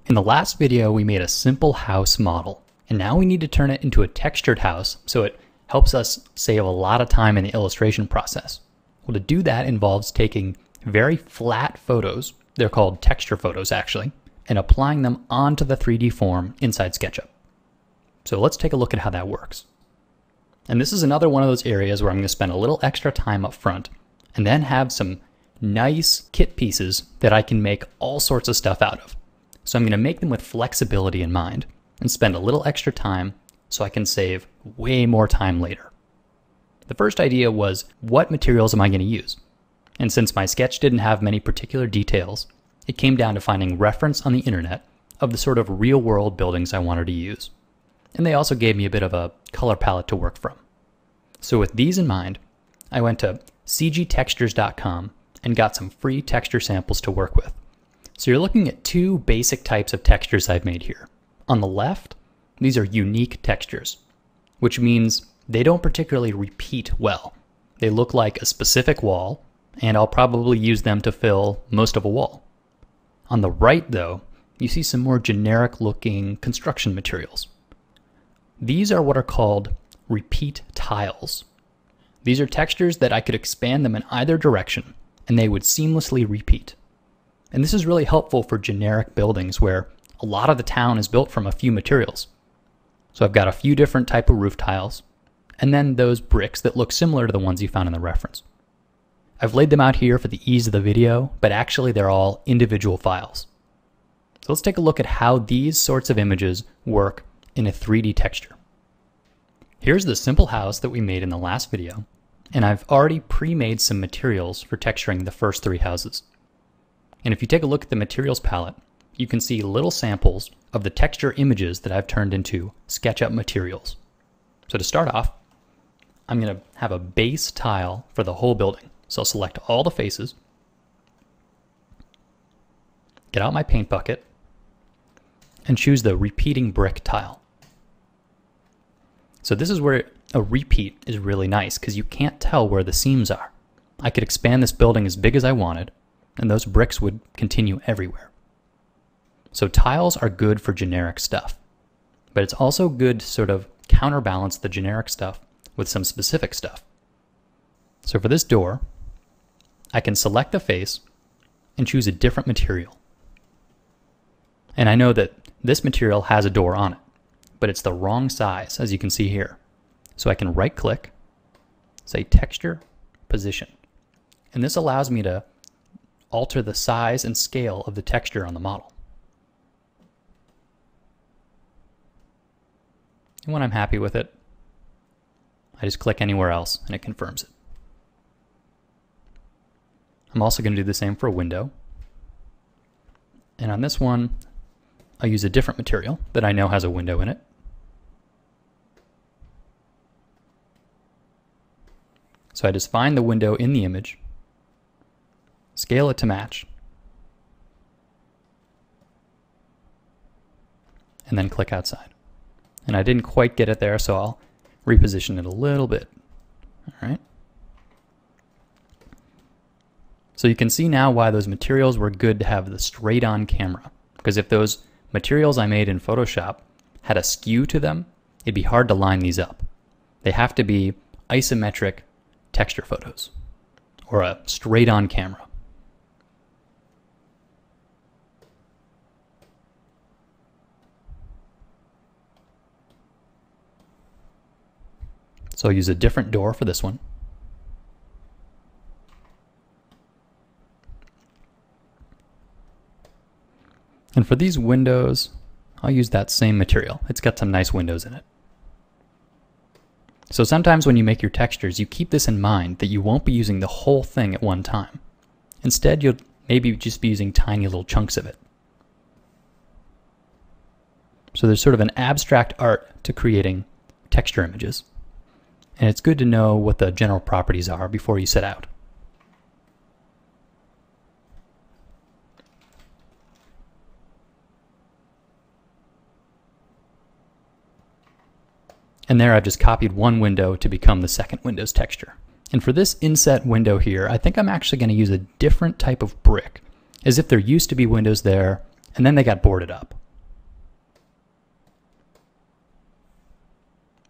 In the last video, we made a simple house model, and now we need to turn it into a textured house so it helps us save a lot of time in the illustration process. Well, to do that involves taking very flat photos, they're called texture photos actually, and applying them onto the 3D form inside Sketchup. So let's take a look at how that works. And this is another one of those areas where I'm going to spend a little extra time up front and then have some nice kit pieces that I can make all sorts of stuff out of. So I'm going to make them with flexibility in mind and spend a little extra time so I can save way more time later. The first idea was, what materials am I going to use? And since my sketch didn't have many particular details, it came down to finding reference on the internet of the sort of real-world buildings I wanted to use. And they also gave me a bit of a color palette to work from. So with these in mind, I went to cgtextures.com and got some free texture samples to work with. So you're looking at two basic types of textures I've made here. On the left, these are unique textures, which means they don't particularly repeat well. They look like a specific wall, and I'll probably use them to fill most of a wall. On the right, though, you see some more generic looking construction materials. These are what are called repeat tiles. These are textures that I could expand them in either direction, and they would seamlessly repeat. And this is really helpful for generic buildings where a lot of the town is built from a few materials. So I've got a few different type of roof tiles, and then those bricks that look similar to the ones you found in the reference. I've laid them out here for the ease of the video, but actually they're all individual files. So let's take a look at how these sorts of images work in a 3D texture. Here's the simple house that we made in the last video, and I've already pre-made some materials for texturing the first three houses. And if you take a look at the materials palette, you can see little samples of the texture images that I've turned into SketchUp materials. So to start off, I'm going to have a base tile for the whole building. So I'll select all the faces, get out my paint bucket, and choose the repeating brick tile. So this is where a repeat is really nice because you can't tell where the seams are. I could expand this building as big as I wanted, and those bricks would continue everywhere. So tiles are good for generic stuff, but it's also good to sort of counterbalance the generic stuff with some specific stuff. So for this door, I can select the face and choose a different material. And I know that this material has a door on it, but it's the wrong size, as you can see here. So I can right click, say texture, position. And this allows me to alter the size and scale of the texture on the model. And when I'm happy with it, I just click anywhere else and it confirms it. I'm also going to do the same for a window. And on this one, I'll use a different material that I know has a window in it. So I just find the window in the image, scale it to match, and then click outside. And I didn't quite get it there, so I'll reposition it a little bit. All right. So you can see now why those materials were good to have the straight on camera, because if those materials I made in Photoshop had a skew to them, it'd be hard to line these up. They have to be isometric texture photos or a straight on camera. So I'll use a different door for this one. And for these windows, I'll use that same material. It's got some nice windows in it. So sometimes when you make your textures, you keep this in mind that you won't be using the whole thing at one time. Instead, you'll maybe just be using tiny little chunks of it. So there's sort of an abstract art to creating texture images. And it's good to know what the general properties are before you set out. And there I've just copied one window to become the second window's texture. And for this inset window here, I think I'm actually going to use a different type of brick, as if there used to be windows there, and then they got boarded up.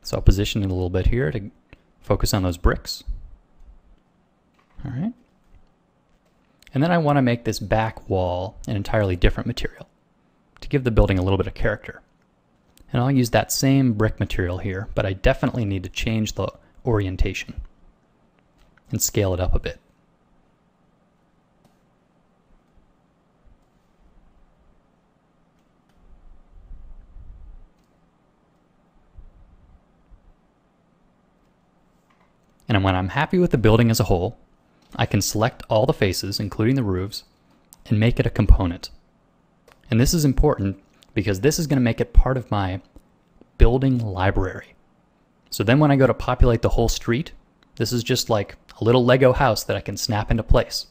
So I'll position it a little bit here to focus on those bricks. All right. And then I want to make this back wall an entirely different material to give the building a little bit of character. And I'll use that same brick material here, but I definitely need to change the orientation and scale it up a bit. And when I'm happy with the building as a whole, I can select all the faces, including the roofs, and make it a component. And this is important because this is going to make it part of my building library. So then when I go to populate the whole street, this is just like a little Lego house that I can snap into place.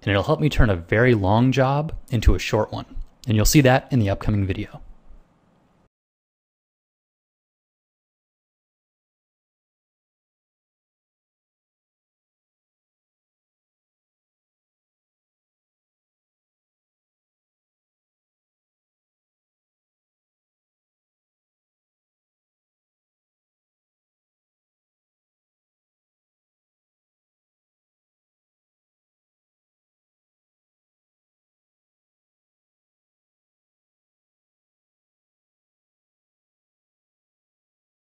And it'll help me turn a very long job into a short one. And you'll see that in the upcoming video.